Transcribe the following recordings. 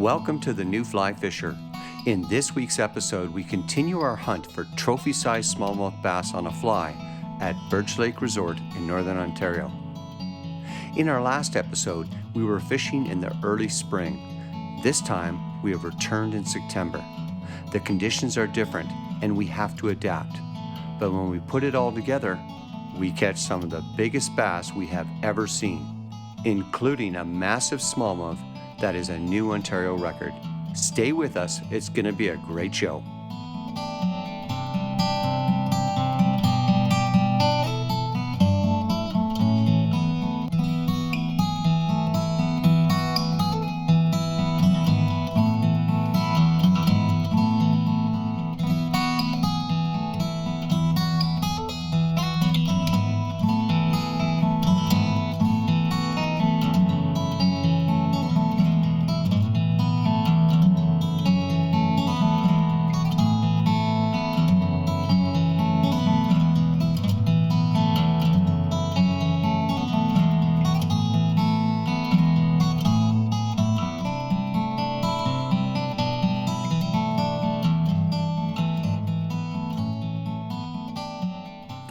Welcome to the New Fly Fisher. In this week's episode, we continue our hunt for trophy-sized smallmouth bass on a fly at Birch Lake Resort in Northern Ontario. In our last episode, we were fishing in the early spring. This time, we have returned in September. The conditions are different and we have to adapt. But when we put it all together, we catch some of the biggest bass we have ever seen, including a massive smallmouth that is a new Ontario record. Stay with us, it's going to be a great show.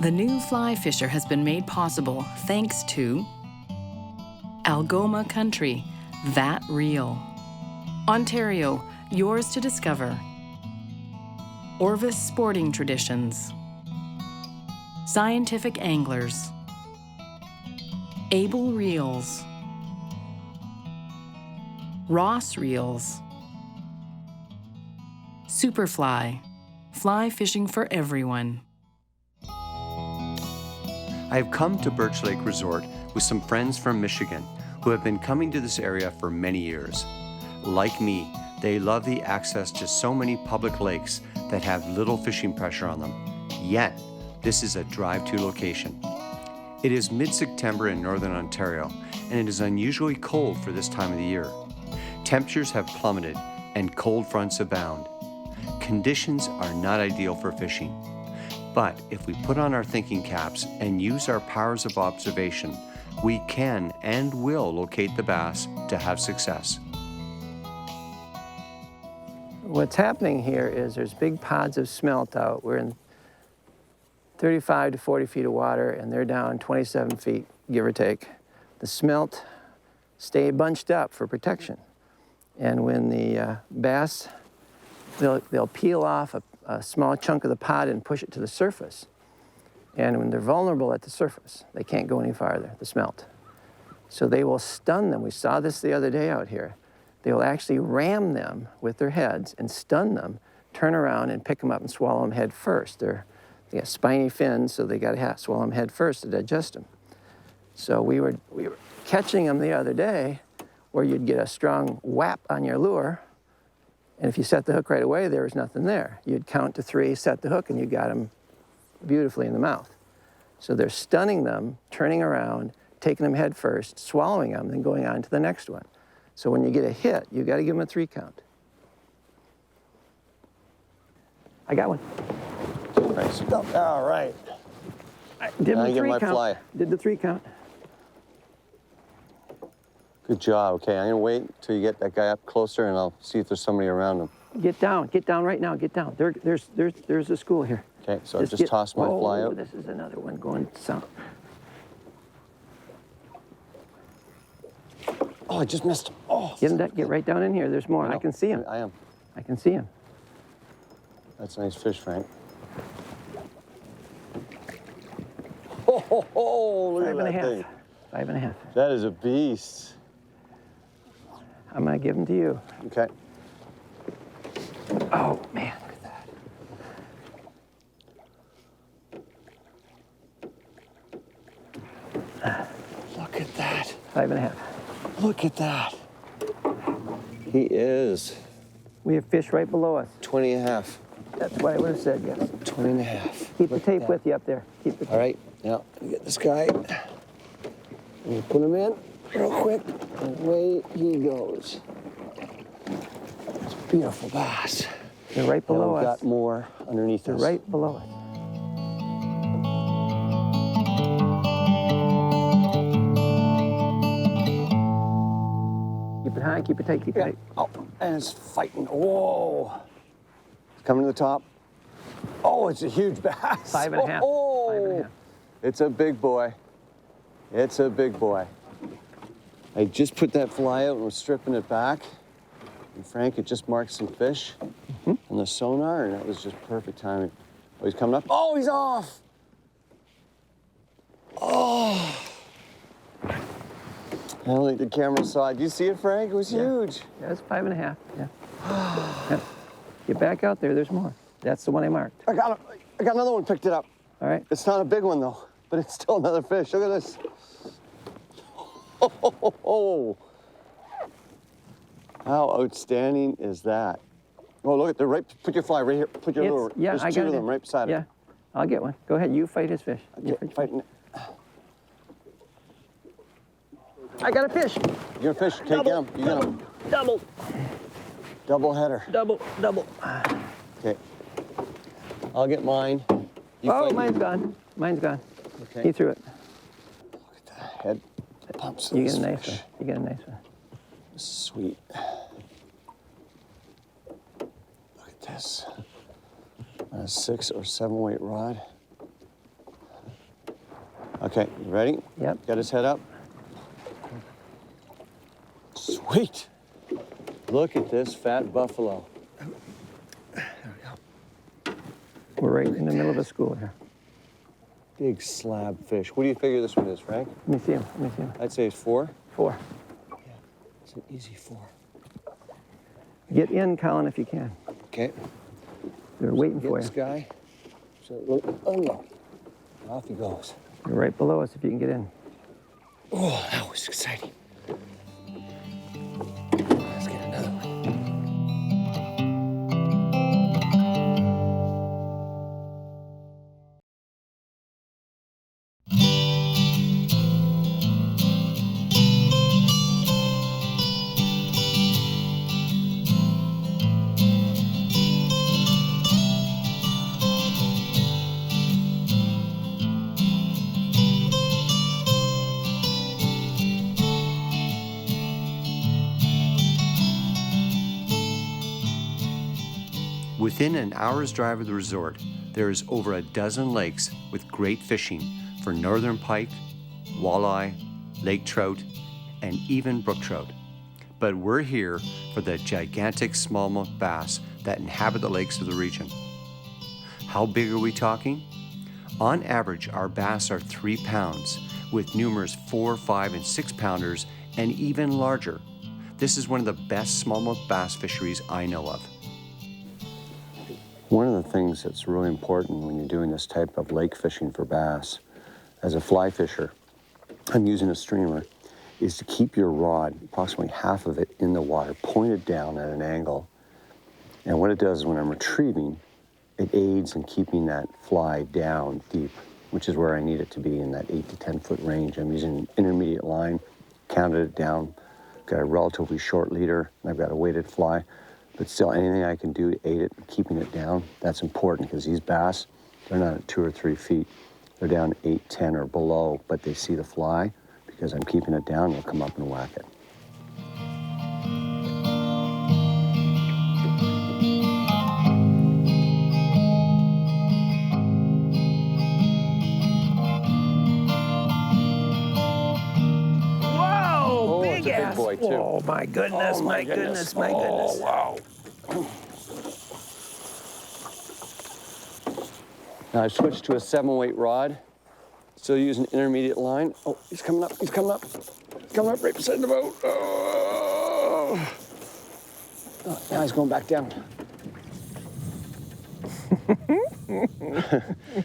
The New Fly Fisher has been made possible thanks to Algoma Country, that real. Ontario, yours to discover. Orvis Sporting Traditions. Scientific Anglers. Able Reels. Ross Reels. Superfly, fly fishing for everyone. I have come to Birch Lake Resort with some friends from Michigan who have been coming to this area for many years. Like me, they love the access to so many public lakes that have little fishing pressure on them. Yet, this is a drive-to location. It is mid-September in Northern Ontario, and it is unusually cold for this time of the year. Temperatures have plummeted, and cold fronts abound. Conditions are not ideal for fishing. But if we put on our thinking caps and use our powers of observation, we can and will locate the bass to have success. What's happening here is there's big pods of smelt out. We're in 35 to 40 feet of water, and they're down 27 feet, give or take. The smelt stay bunched up for protection. And when the bass, they'll peel off a small chunk of the pod and push it to the surface. And when they're vulnerable at the surface, they can't go any farther, the smelt. So they will stun them. We saw this the other day out here. They will actually ram them with their heads and stun them, turn around and pick them up and swallow them head first. They got spiny fins, so they got to swallow them head first to digest them. So we were catching them the other day where you'd get a strong whap on your lure, and if you set the hook right away, there was nothing there. You'd count to 3, set the hook, and you got them beautifully in the mouth. So they're stunning them, turning around, taking them head first, swallowing them, then going on to the next one. So when you get a hit, you got to give them a 3 count. I got one. Nice. All right. I did Now my I get 3 my count. fly. Did the 3 count. Good job. Okay, I'm gonna wait till you get that guy up closer, and I'll see if there's somebody around him. Get down right now, get down. There's a school here. Okay, so I just tossed my fly out. This is another one going south. Oh, I just missed. Oh, Get right down in here. There's more. I can see him. I am. I can see him. That's a nice fish, Frank. Oh, look at that thing. 5.5. That is a beast. I'm gonna give them to you. Okay. Oh man, look at that. Look at that. 5.5. Look at that. He is. We have fish right below us. 20 and a half. That's what I would have said, yes. 20 and a half. Keep the tape with you up there. Keep the tape. All right, now get this guy. We'll put him in real quick. Away he goes. It's a beautiful bass. They're right below We've us. got more underneath They're us. right below us. Keep it high, keep it tight, keep it tight. Oh. and it's fighting. Whoa. It's coming to the top. Oh, it's a huge bass. 5.5. Oh, 5.5. it's a big boy. It's a big boy. I just put that fly out and was stripping it back. And Frank had just marked some fish on the sonar, and that was just perfect timing. Oh, he's coming up. Oh, he's off. Oh. I don't think the camera saw it. Do you see it, Frank? It was huge. Yeah, it's 5.5. Yeah. Yeah. Get back out there. There's more. That's the one I marked. I got another one. Picked it up. All right. It's not a big one though, but it's still another fish. Look at this. Oh, how outstanding is that? Oh, look at the right. Put your fly right here. Put your lure. Yeah, There's I two got of it. them right beside it. Yeah, I'll get one. Go ahead. You fight his fish. You Okay, fight- fighting. I got a fish. You're a fish. Okay, get him. You get him. Double. Double header. Double. Okay. I'll get mine. You Oh, fight mine's me. gone. Mine's gone. Okay. He threw it. Look at the head pumps of You this get a nice fish. one. You get a nice one. This is sweet. Look at this. On a 6 or 7 weight rod. Okay, you ready? Yep. Got his head up. Sweet. Look at this fat buffalo. We're right in the middle of a school here. Big slab fish. What do you figure this one is, Frank? Let me see him. Let me see him. I'd say it's 4. 4. It's an easy 4. Get in, Colin, if you can. Okay. They're waiting Get for this you. guy. So, oh no. Off he goes. They're right below us if you can get in. Oh, that was exciting. Let's get another one. Within an hour's drive of the resort, there is over a dozen lakes with great fishing for northern pike, walleye, lake trout, and even brook trout. But we're here for the gigantic smallmouth bass that inhabit the lakes of the region. How big are we talking? On average, our bass are 3 pounds, with numerous 4, 5, and 6 pounders, and even larger. This is one of the best smallmouth bass fisheries I know of. One of the things that's really important when you're doing this type of lake fishing for bass, as a fly fisher, I'm using a streamer, is to keep your rod, approximately half of it in the water, pointed down at an angle. And what it does is when I'm retrieving, it aids in keeping that fly down deep, which is where I need it to be in that 8 to 10 foot range. I'm using an intermediate line, counted it down, got a relatively short leader, and I've got a weighted fly. But still, anything I can do to aid it, keeping it down, that's important because these bass, they're not at 2 or 3 feet. They're down 8, 10 or below, but they see the fly. Because I'm keeping it down, they'll come up and whack it. Whoa! Oh, Big it's a big ass. boy, too. Oh, my goodness, Oh, my goodness, my goodness. wow. Now I switched to a 7 weight rod. Still using intermediate line. Oh, he's coming up, he's coming up. He's coming up right beside the boat. Oh, now he's going back down.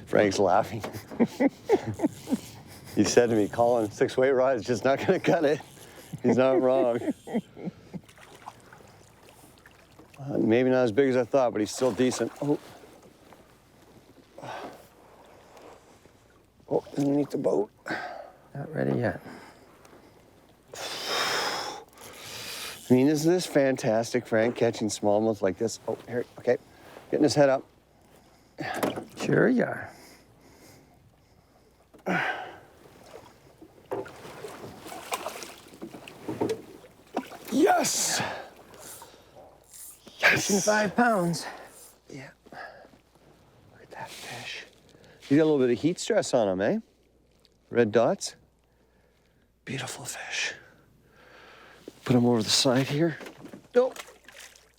Frank's laughing. He said to me, Colin, 6 weight rod is just not gonna cut it. He's not wrong. Maybe not as big as I thought, but he's still decent. Oh, underneath the boat. Not ready yet. I mean, isn't this fantastic, Frank, catching smallmouth like this? Oh, here, okay. Getting his head up. Sure you are. Yes! Pushing 5 pounds. Yeah. Look at that fish. You got a little bit of heat stress on him, eh? Red dots. Beautiful fish. Put him over the side here. Nope.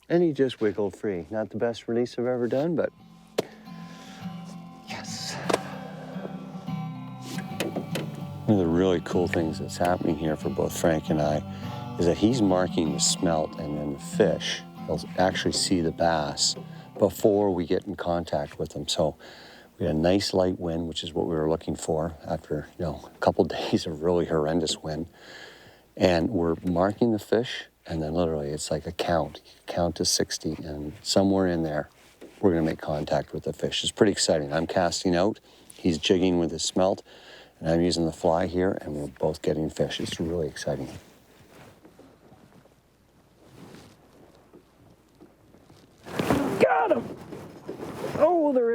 And he just wiggled free. Not the best release I've ever done, but yes. One of the really cool things that's happening here for both Frank and I is that he's marking the smelt, and then the fish, he'll actually see the bass before we get in contact with them. So we had a nice light wind, which is what we were looking for after, a couple days of really horrendous wind. And we're marking the fish, and then literally it's like a count. You count to 60, and somewhere in there, we're gonna make contact with the fish. It's pretty exciting. I'm casting out, he's jigging with his smelt, and I'm using the fly here, and we're both getting fish. It's really exciting. Got him! Oh, there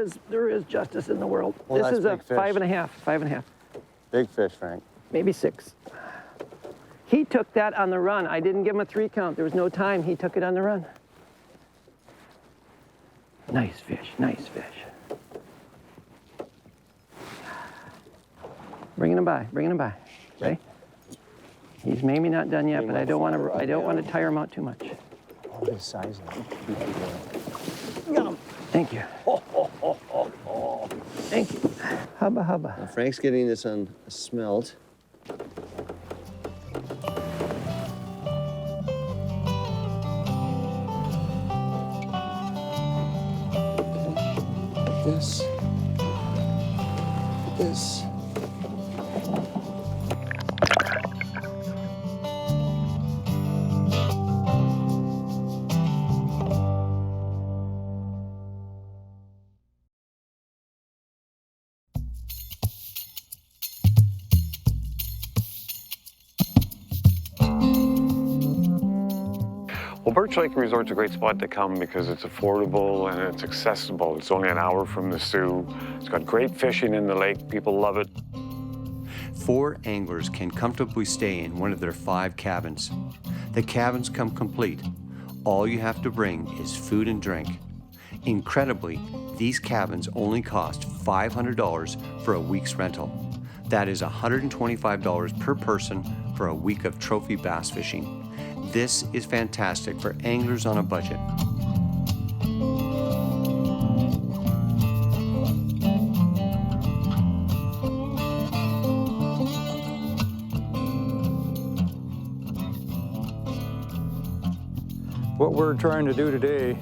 is justice in the world. Well, this that's is a big fish. 5.5, 5.5, Big fish, Frank. maybe 6. He took that on the run. I didn't give him a 3 count. There was no time. He took it on the run. Nice fish, nice fish. Bringing him by, okay? He's maybe not done yet, but I don't want to tire him out too much. Look at the size of it. Got him. Thank you. Thank you. Hubba hubba. Now Frank's getting this on a smelt. This. Well, Birch Lake Resort's a great spot to come because it's affordable and it's accessible. It's only an hour from the Sioux. It's got great fishing in the lake. People love it. 4 anglers can comfortably stay in one of their 5 cabins. The cabins come complete. All you have to bring is food and drink. Incredibly, these cabins only cost $500 for a week's rental. That is $125 per person for a week of trophy bass fishing. This is fantastic for anglers on a budget. What we're trying to do today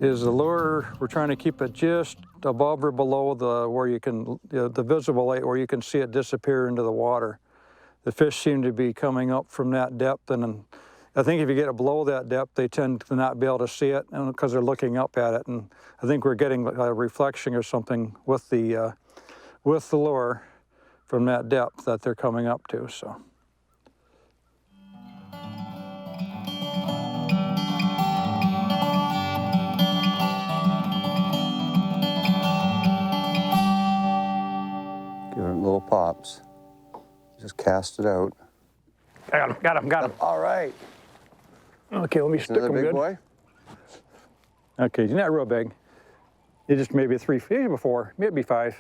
is the lure, we're trying to keep it just above or below the visible light where you can see it disappear into the water. The fish seem to be coming up from that depth, and I think if you get it below that depth, they tend to not be able to see it because they're looking up at it. And I think we're getting a reflection or something with the lure from that depth that they're coming up to. So. Give it little pops. Just cast it out. Got him. All right. Okay, let me stick Another him big good. boy. Okay, he's not real big. He just maybe 3 feet before, maybe 5.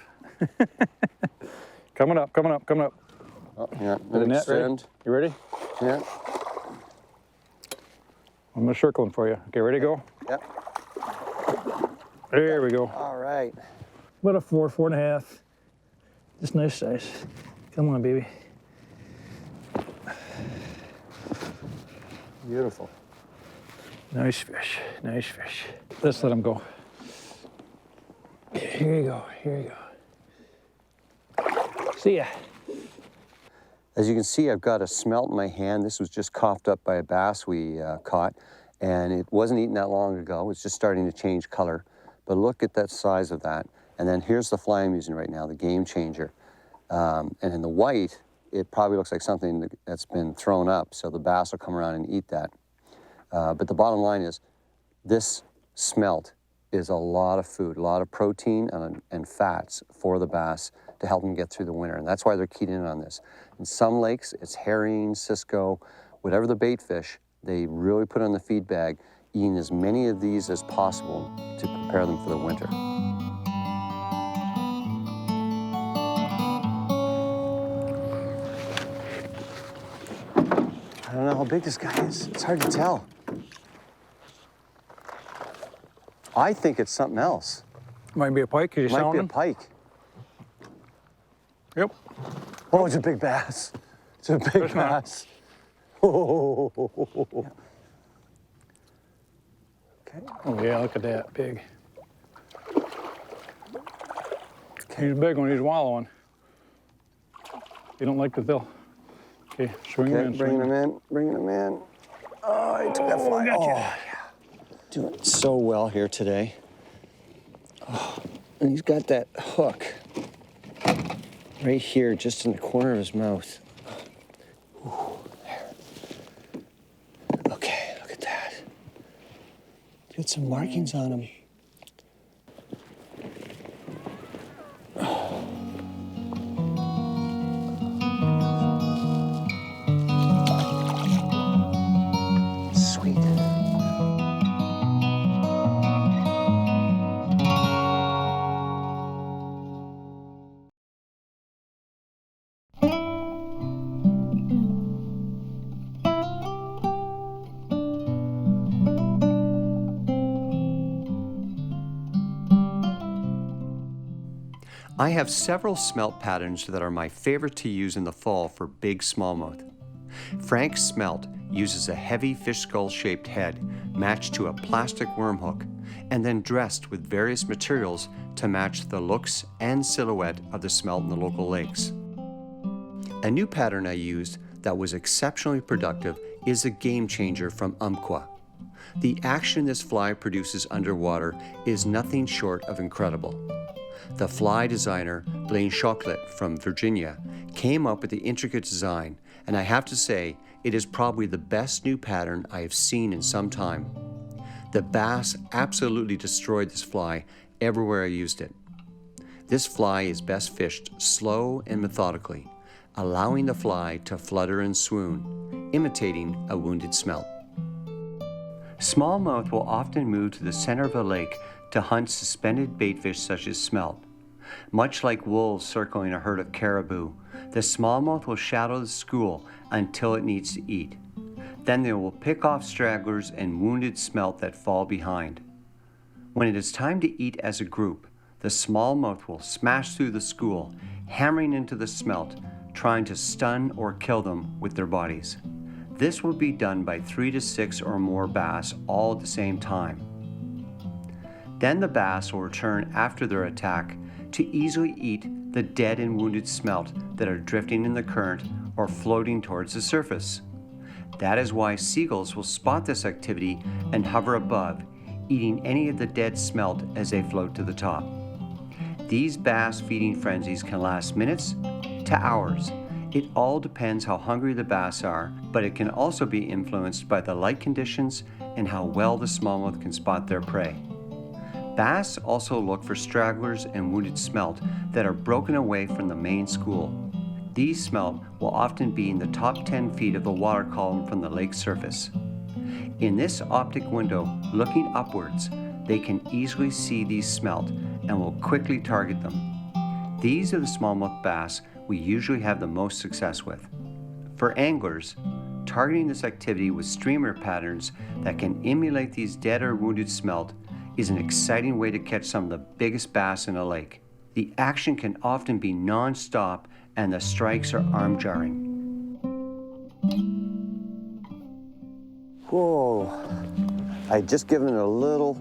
Coming up. Oh, yeah. The net, ready? Extend. You ready? Yeah. I'm gonna circle him for you. Okay, ready to go? Yep. There we go. All right. About a 4, 4.5. Just nice size. Come on, baby. Beautiful. Nice fish. Let's let him go. Here you go. See ya. As you can see, I've got a smelt in my hand. This was just coughed up by a bass we caught, and it wasn't eaten that long ago. It's just starting to change color. But look at that size of that. And then here's the fly I'm using right now, the Game Changer. And in the white, it probably looks like something that's been thrown up, so the bass will come around and eat that. But the bottom line is, this smelt is a lot of food, a lot of protein and fats for the bass to help them get through the winter. And that's why they're keyed in on this. In some lakes, it's herring, cisco, whatever the bait fish, they really put on the feed bag eating as many of these as possible to prepare them for the winter. I don't know how big this guy is. It's hard to tell. I think it's something else. Might be a pike, because you Might sound be a him. pike. Yep. Oh, it's a big bass. It's a big bass. Oh. Okay. Oh yeah, look at that, big. He's a big one, he's wallowing. You don't like the bill. Okay, swing him in, Bringing him in, bringing him in. Oh, he took that fly. Gotcha. Oh, yeah. Doing so well here today. Oh, and he's got that hook right here, just in the corner of his mouth. Ooh, there. Okay, look at that. Got some markings on him. Sweet. I have several smelt patterns that are my favorite to use in the fall for big smallmouth. Frank's smelt uses a heavy fish skull-shaped head matched to a plastic worm hook and then dressed with various materials to match the looks and silhouette of the smelt in the local lakes. A new pattern I used that was exceptionally productive is a game changer from Umpqua. The action this fly produces underwater is nothing short of incredible. The fly designer, Blaine Chocolate from Virginia, came up with the intricate design, and I have to say, it is probably the best new pattern I have seen in some time. The bass absolutely destroyed this fly everywhere I used it. This fly is best fished slow and methodically, allowing the fly to flutter and swoon, imitating a wounded smelt. Smallmouth will often move to the center of a lake to hunt suspended baitfish such as smelt. Much like wolves circling a herd of caribou, the smallmouth will shadow the school until it needs to eat. Then they will pick off stragglers and wounded smelt that fall behind. When it is time to eat as a group, the smallmouth will smash through the school, hammering into the smelt, trying to stun or kill them with their bodies. This will be done by 3 to 6 or more bass all at the same time. Then the bass will return after their attack to easily eat the dead and wounded smelt that are drifting in the current or floating towards the surface. That is why seagulls will spot this activity and hover above, eating any of the dead smelt as they float to the top. These bass feeding frenzies can last minutes to hours. It all depends how hungry the bass are, but it can also be influenced by the light conditions and how well the smallmouth can spot their prey. Bass also look for stragglers and wounded smelt that are broken away from the main school. These smelt will often be in the top 10 feet of the water column from the lake surface. In this optic window, looking upwards, they can easily see these smelt and will quickly target them. These are the smallmouth bass we usually have the most success with. For anglers, targeting this activity with streamer patterns that can emulate these dead or wounded smelt is an exciting way to catch some of the biggest bass in a lake. The action can often be non-stop and the strikes are arm-jarring. Whoa. I had just given it a little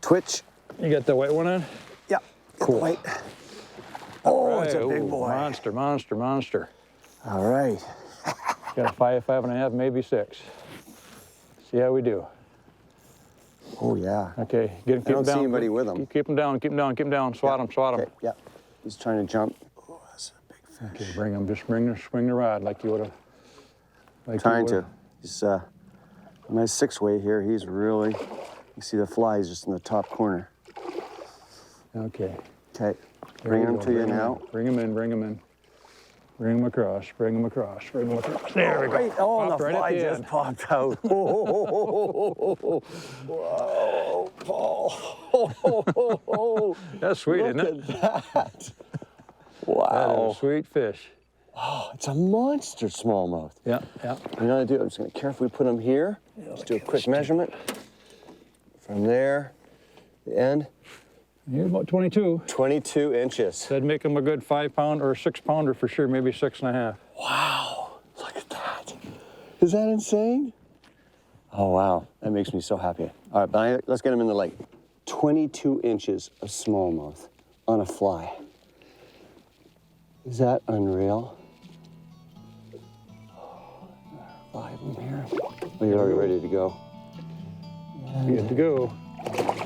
twitch. You got the white one in? Yeah, Cool. Wait. Oh, it's a Right, big ooh, boy. Monster, monster, monster. All right. Got a 5, 5.5, maybe 6. See how we do. Oh, yeah. Okay, get him, keep I don't him down. see anybody with him. Keep him down, keep him down, keep him down. Swat him, swat him. Okay, yeah. He's trying to jump. Oh, that's a big fish. Okay, bring him, just swing the rod like you would have. Trying to. He's nice 6-weight here. He's really, you see the fly is just in the top corner. Okay. Okay, There bring we him go, to you bring him now. in. Bring him in, bring him in. Bring them across, bring them across, bring them across. There we go. Right, oh, Popped the right at fly the just end. popped out. Whoa, Paul. That's sweet, Look isn't it? at that. That is Wow. a sweet fish. Oh, it's a monster smallmouth. Yeah, yeah. You know what I do? I'm just going to carefully put them here. Let's do a quick measurement. From there, the end, You're about 22. 22 inches. That'd make them a good 5-pounder or 6-pounder for sure, maybe 6.5. Wow, look at that. Is that insane? Oh, wow, that makes me so happy. All right, Bonnie, let's get them in the lake. 22 inches of smallmouth on a fly. Is that unreal? 5 of them here. Oh, you're already ready to go. Good to go.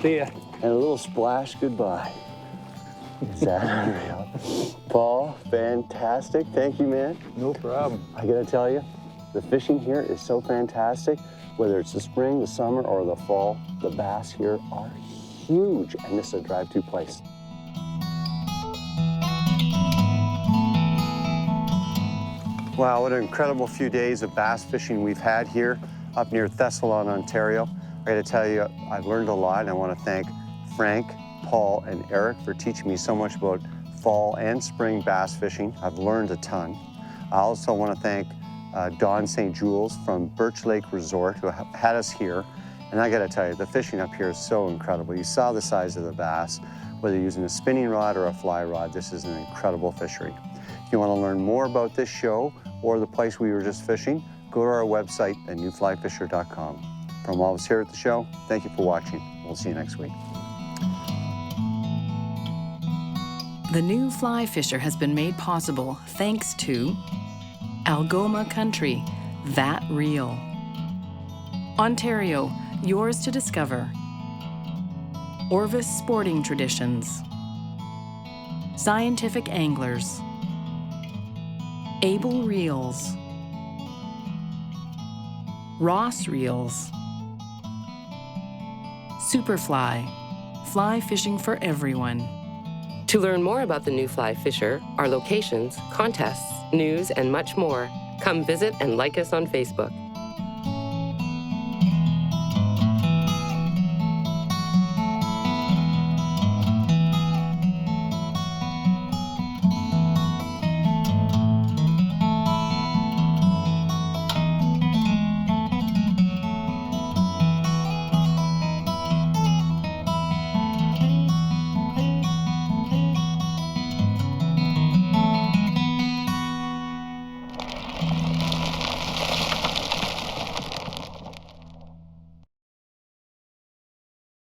See ya. And a little splash goodbye. Is that unreal? Paul, fantastic. Thank you, man. No problem. I gotta tell you, the fishing here is so fantastic. Whether it's the spring, the summer, or the fall, the bass here are huge, and this is a drive-to place. Wow, what an incredible few days of bass fishing we've had here up near Thessalon, Ontario. I gotta tell you, I've learned a lot, and I wanna thank Frank, Paul, and Eric for teaching me so much about fall and spring bass fishing. I've learned a ton. I also wanna thank Don St. Jules from Birch Lake Resort, who had us here. And I gotta tell you, the fishing up here is so incredible. You saw the size of the bass. Whether you're using a spinning rod or a fly rod, this is an incredible fishery. If you wanna learn more about this show or the place we were just fishing, go to our website at newflyfisher.com. From all of us here at the show, thank you for watching. We'll see you next week. The New Fly Fisher has been made possible thanks to Algoma Country, that real. Ontario, yours to discover. Orvis Sporting Traditions. Scientific Anglers. Able Reels. Ross Reels. Superfly, fly fishing for everyone. To learn more about the New Fly Fisher, our locations, contests, news, and much more, come visit and like us on Facebook.